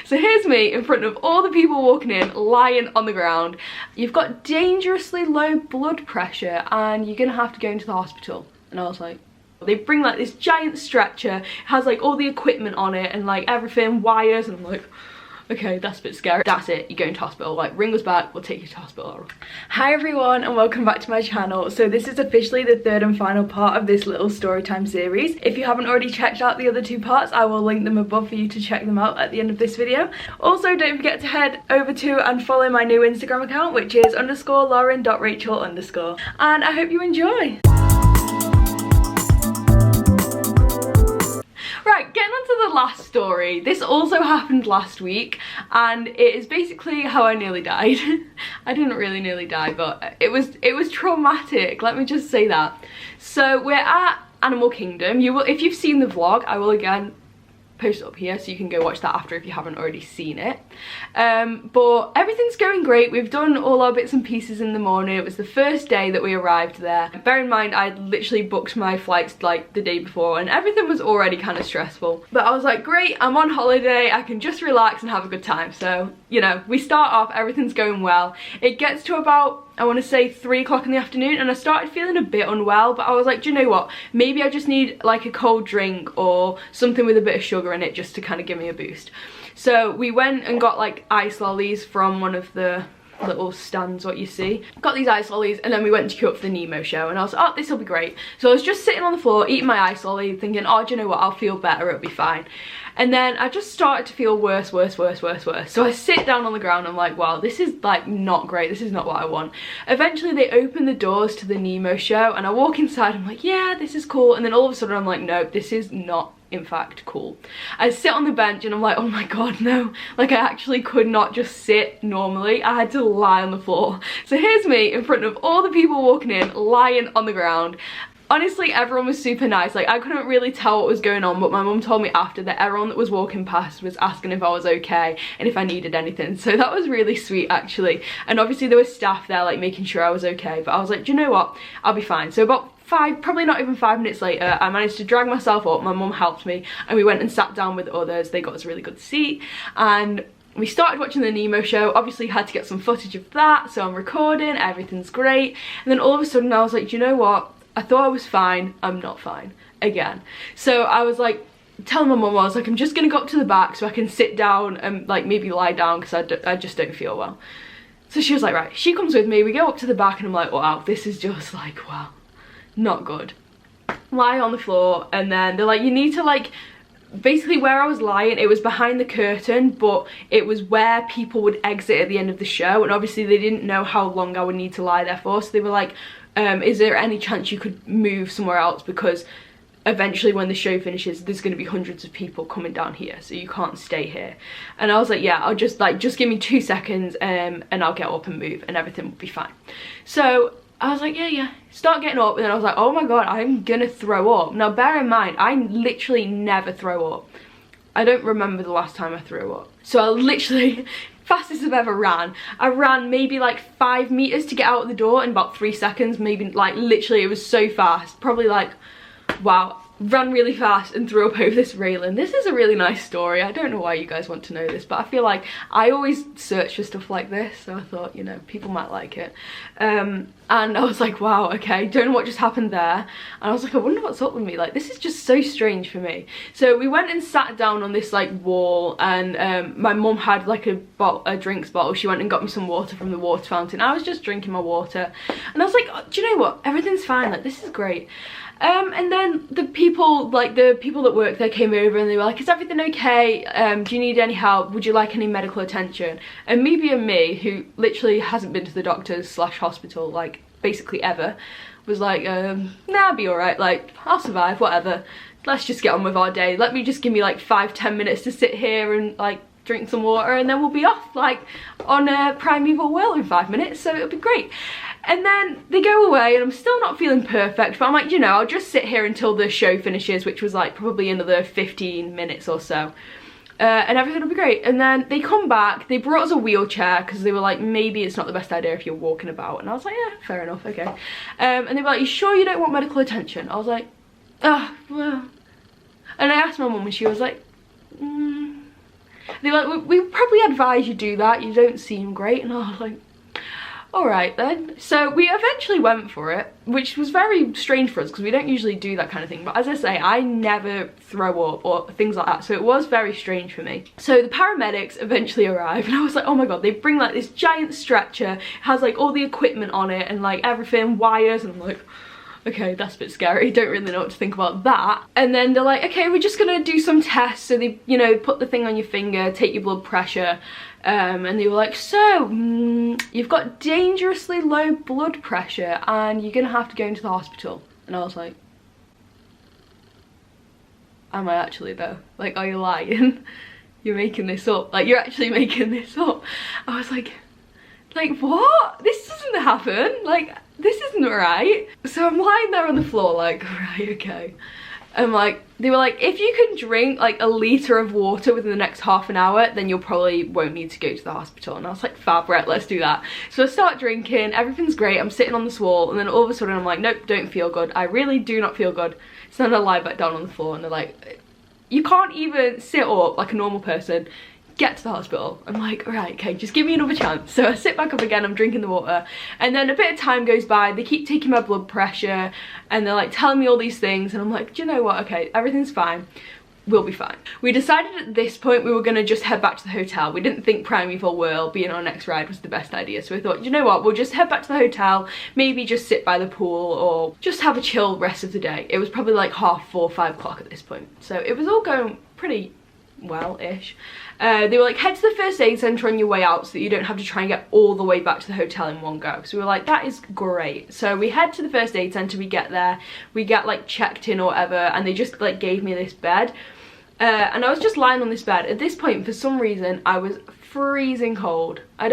So here's me in front of all the people walking in, lying on the ground. You've got dangerously low blood pressure and you're gonna have to go into the hospital. And I was like, they bring like this giant stretcher, it has like all the equipment on it and like everything, wires, and I'm like, okay, that's a bit scary. That's it, you're going to hospital. Like, ring us back, we'll take you to hospital. Hi everyone and welcome back to my channel. So this is officially the third and final part of this little story time series. If you haven't already checked out the other two parts, I will link them above for you to check them out at the end of this video. Also, don't forget to head over to and follow my new Instagram account, which is _Lauren.Rachel_. And I hope you enjoy. Right, getting on to the last story. This also happened last week and it is basically how I nearly died. I didn't really nearly die, but it was traumatic, let me just say that. So we're at Animal Kingdom. You will, if you've seen the vlog, I will again post it up here so you can go watch that after if you haven't already seen it. But everything's going great. We've done all our bits and pieces in the morning. It was the first day that we arrived there. Bear in mind, I literally booked my flights like the day before and everything was already kind of stressful. But I was like, great, I'm on holiday, I can just relax and have a good time. So, you know, we start off, everything's going well. It gets to about, I want to say 3 o'clock in the afternoon and I started feeling a bit unwell, but I was like, do you know what, maybe I just need like a cold drink or something with a bit of sugar in it just to kind of give me a boost. So we went and got like ice lollies from one of the little stands, what you see. Got these ice lollies and then we went to queue up for the Nemo show and I was like, oh, this will be great. So I was just sitting on the floor eating my ice lolly thinking, oh, do you know what, I'll feel better, it'll be fine. And then I just started to feel worse. So I sit down on the ground, I'm like, wow, this is like not great, this is not what I want. Eventually they open the doors to the Nemo show and I walk inside, I'm like, yeah, this is cool. And then all of a sudden I'm like, no, this is not in fact cool. I sit on the bench and I'm like, oh my god, no, like I actually could not just sit normally, I had to lie on the floor. So here's me in front of all the people walking in, lying on the ground. Honestly, everyone was super nice. Like, I couldn't really tell what was going on, but my mum told me after that everyone that was walking past was asking if I was okay and if I needed anything. So that was really sweet, actually. And obviously there was staff there, like, making sure I was okay. But I was like, do you know what? I'll be fine. So about probably not even 5 minutes later, I managed to drag myself up. My mum helped me and we went and sat down with others. They got us a really good seat and we started watching the Nemo show. Obviously had to get some footage of that, so I'm recording, everything's great. And then all of a sudden I was like, do you know what? I thought I was fine, I'm not fine again. So I was like telling my mum, I was like, I'm just gonna go up to the back so I can sit down and like maybe lie down because I just don't feel well. So she was like, right, she comes with me, we go up to the back and I'm like, wow, this is just like, wow, not good. Lie on the floor and then they're like, you need to like, basically where I was lying, it was behind the curtain, but it was where people would exit at the end of the show, and obviously they didn't know how long I would need to lie there for, so they were like, is there any chance you could move somewhere else, because eventually when the show finishes there's going to be hundreds of people coming down here, so you can't stay here. And I was like, yeah, I'll just give me 2 seconds and I'll get up and move and everything will be fine. So I was like, yeah, start getting up, and then I was like, oh my god, I'm gonna throw up. Now bear in mind, I literally never throw up. I don't remember the last time I threw up. So I literally, fastest I've ever ran, I ran maybe like 5 meters to get out of the door in about 3 seconds, maybe, like literally it was so fast, probably like, wow, ran really fast and threw up over this railing. This is a really nice story. I don't know why you guys want to know this, but I feel like I always search for stuff like this, so I thought, you know, people might like it. And I was like, wow, okay, don't know what just happened there. And I was like, I wonder what's up with me, like this is just so strange for me. So we went and sat down on this like wall, and my mum had like a drinks bottle. She went and got me some water from the water fountain. I was just drinking my water and I was like, oh, do you know what, everything's fine, like this is great. And then the people that work there came over and they were like, is everything okay? Do you need any help? Would you like any medical attention? And me being me, who literally hasn't been to the doctor's / hospital like basically ever, was like, nah, I'll be alright, like I'll survive, whatever. Let's just get on with our day. Let me just give me like 5-10 minutes to sit here and like drink some water and then we'll be off like on a primeval whale in 5 minutes, so it'll be great. And then they go away and I'm still not feeling perfect, but I'm like, you know, I'll just sit here until the show finishes, which was like probably another 15 minutes or so. And everything will be great. And then they come back, they brought us a wheelchair because they were like, maybe it's not the best idea if you're walking about. And I was like, yeah, fair enough, okay. And they were like, you sure you don't want medical attention? I was like, oh, well. And I asked my mum and she was like, They were like, we probably advise you do that, you don't seem great. And I was like, alright then. So we eventually went for it, which was very strange for us because we don't usually do that kind of thing. But as I say, I never throw up or things like that, so it was very strange for me. So the paramedics eventually arrived and I was like, oh my god, they bring like this giant stretcher, it has like all the equipment on it and like everything, wires, and I'm like, okay, that's a bit scary, don't really know what to think about that. And then they're like, okay, we're just gonna do some tests. So they, you know, put the thing on your finger, take your blood pressure, and they were like, so you've got dangerously low blood pressure and you're gonna have to go into the hospital. And I was like, am I actually though? Like, are you lying? You're making this up, like you're actually making this up. I was like what? This doesn't happen, like this isn't right. So I'm lying there on the floor like, right, okay. And like, they were like, if you can drink like a litre of water within the next half an hour, then you'll probably won't need to go to the hospital. And I was like, fab, right, let's do that. So I start drinking, everything's great, I'm sitting on this wall, and then all of a sudden I'm like, nope, don't feel good. I really do not feel good. So then I lie back down on the floor and they're like, you can't even sit up like a normal person. Get to the hospital. I'm like, all right, okay, just give me another chance. So I sit back up again, I'm drinking the water, and then a bit of time goes by, they keep taking my blood pressure and they're like telling me all these things, and I'm like, do you know what, okay, everything's fine, we'll be fine. We decided at this point we were gonna just head back to the hotel. We didn't think Primeval World being our next ride was the best idea, so we thought, you know what, we'll just head back to the hotel, maybe just sit by the pool or just have a chill rest of the day. It was probably like 4:30, 5 o'clock at this point, so it was all going pretty well-ish. They were like, head to the first aid centre on your way out so that you don't have to try and get all the way back to the hotel in one go. So we were like, that is great. So we head to the first aid centre, we get there, we get like checked in or whatever, and they just like gave me this bed. And I was just lying on this bed. At this point, for some reason, I was freezing cold. I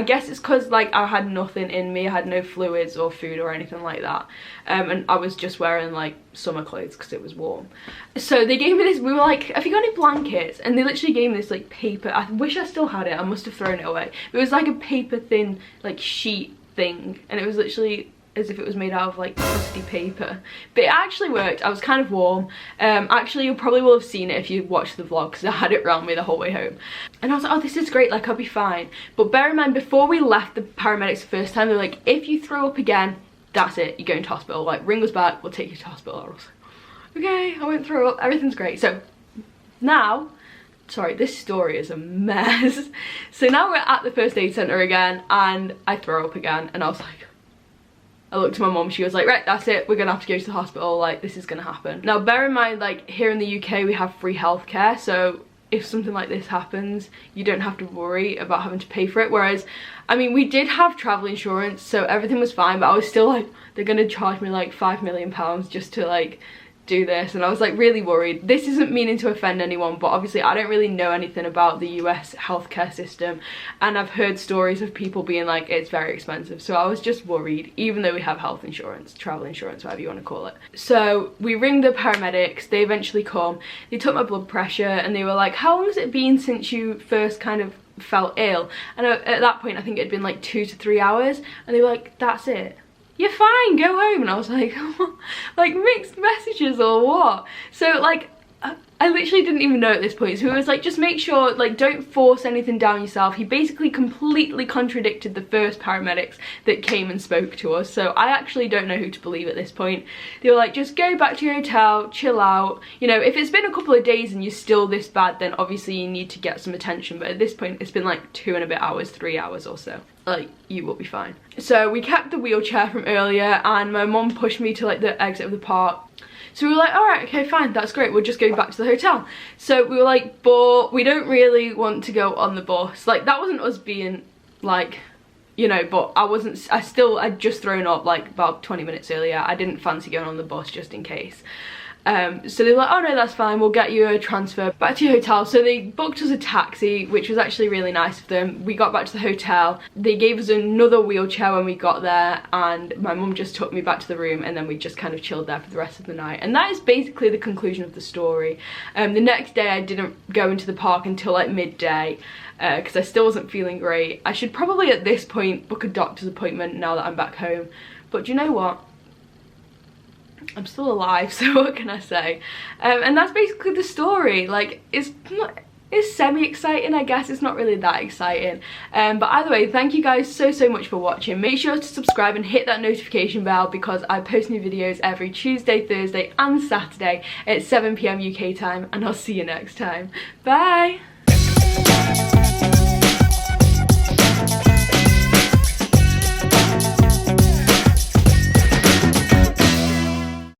guess it's because like I had nothing in me, I had no fluids or food or anything like that, and I was just wearing like summer clothes because it was warm. So they gave me this, we were like, have you got any blankets? And they literally gave me this like paper, I wish I still had it, I must have thrown it away. It was like a paper thin like sheet thing, and it was literally as if it was made out of like crusty paper, but it actually worked. I was kind of warm. Actually, you probably will have seen it if you watched the vlog because I had it around me the whole way home, and I was like, oh, this is great, like I'll be fine. But bear in mind, before we left the paramedics the first time, they were like, if you throw up again, that's it, you're going to hospital, like ring us back, we'll take you to hospital. I was like, okay, I won't throw up, everything's great. So now, sorry, this story is a mess. So now we're at the first aid centre again and I throw up again, and I was like, I looked at my mum, she was like, right, that's it, we're gonna have to go to the hospital, like this is gonna happen. Now bear in mind, like here in the UK we have free healthcare, so if something like this happens, you don't have to worry about having to pay for it. Whereas, I mean, we did have travel insurance, so everything was fine, but I was still like, they're gonna charge me like £5 million just to like do this, and I was like really worried. This isn't meaning to offend anyone, but obviously I don't really know anything about the US healthcare system, and I've heard stories of people being like, it's very expensive. So I was just worried, even though we have health insurance, travel insurance, whatever you want to call it. So we ring the paramedics, they eventually come, they took my blood pressure, and they were like, how long has it been since you first kind of felt ill? And at that point I think it had been like 2 to 3 hours, and they were like, that's it, you're fine, go home. And I was like, like mixed messages or what? So like, I literally didn't even know at this point. So he was like, just make sure, like, don't force anything down yourself. He basically completely contradicted the first paramedics that came and spoke to us. So I actually don't know who to believe at this point. They were like, just go back to your hotel, chill out. You know, if it's been a couple of days and you're still this bad, then obviously you need to get some attention. But at this point, it's been like 2 and a bit hours, 3 hours or so. Like, you will be fine. So we kept the wheelchair from earlier, and my mum pushed me to like the exit of the park. So we were like, all right, okay, fine, that's great, we'll just go back to the hotel. So we were like, but we don't really want to go on the bus. Like, that wasn't us being like, you know, but I'd just thrown up like about 20 minutes earlier. I didn't fancy going on the bus just in case. So they were like, oh no, that's fine, we'll get you a transfer back to your hotel. So they booked us a taxi, which was actually really nice of them. We got back to the hotel, they gave us another wheelchair when we got there, and my mum just took me back to the room, and then we just kind of chilled there for the rest of the night. And that is basically the conclusion of the story. The next day I didn't go into the park until like midday, because I still wasn't feeling great. I should probably at this point book a doctor's appointment now that I'm back home, but do you know what? I'm still alive, so what can I say? And that's basically the story. Like, it's not, is semi-exciting, I guess. It's not really that exciting. But either way, thank you guys so much for watching. Make sure to subscribe and hit that notification bell because I post new videos every Tuesday, Thursday and Saturday at 7 PM UK time, and I'll see you next time. Bye!